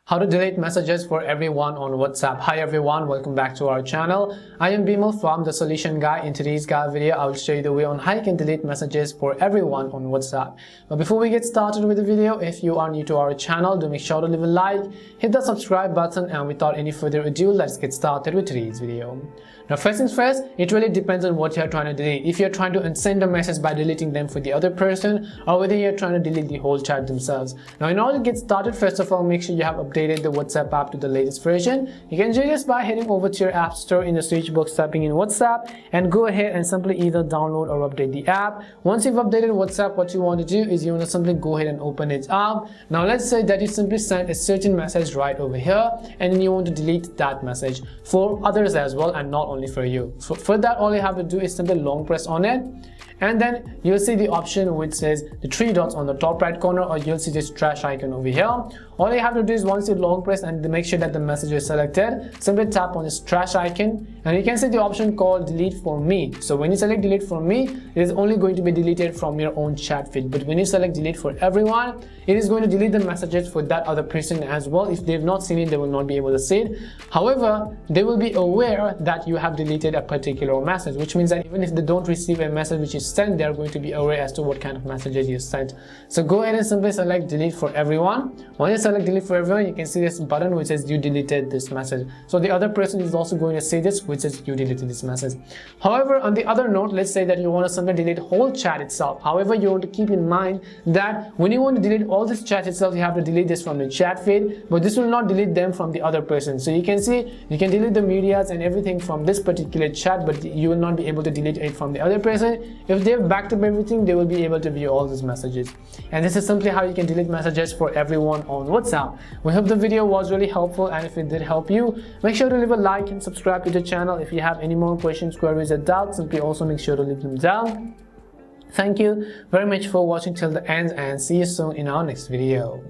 How to delete messages for everyone on WhatsApp. Hi everyone, welcome back to our channel. I am Bimal from The Solution Guy. In today's guide video, I will show you the way on how you can delete messages for everyone on WhatsApp. But before we get started with the video, if you are new to our channel, do make sure to leave a like, hit the subscribe button, and without any further ado, let's get started with today's video. Now first things first, it really depends on what you're trying to delete. If you're trying to send a message by deleting them for the other person, or whether you're trying to delete the whole chat themselves. Now in order to get started, first of all, make sure you have updated the WhatsApp app to the latest version. You can do this by heading over to your app store, in the search box typing in WhatsApp, and go ahead and simply either download or update the app. Once you've updated WhatsApp, what you want to do is you want to simply go ahead and open it up. Now let's say that you simply sent a certain message right over here, and then you want to delete that message for others as well, and not only for you. So for that, all you have to do is simply long press on it, and then you'll see the option which says the three dots on the top right corner, or you'll see this trash icon over here. All you have to do is once you long press and make sure that the message is selected, simply tap on this trash icon, and you can see the option called delete for me. So when you select delete for me, it is only going to be deleted from your own chat feed, but when you select delete for everyone, it is going to delete the messages for that other person as well. If they've not seen it, they will not be able to see it. However, they will be aware that you have deleted a particular message, which means that even if they don't receive a message which is sent, they are going to be aware as to what kind of messages you sent. So go ahead and simply select delete for everyone. When you select delete for everyone, you can see this button which says you deleted this message. So the other person is also going to see this which says you deleted this message. However, on the other note, let's say that you want to simply delete whole chat itself. However, you want to keep in mind that when you want to delete all this chat itself, you have to delete this from the chat feed, but this will not delete them from the other person. So you can see you can delete the medias and everything from this particular chat, but you will not be able to delete it from the other person. If they've backed up everything, they will be able to view all these messages. And this is simply how you can delete messages for everyone on WhatsApp. We hope the video was really helpful, and if it did help you, make sure to leave a like and subscribe to the channel. If you have any more questions, queries, or doubts, simply also make sure to leave them down. Thank you very much for watching till the end, and see you soon in our next video.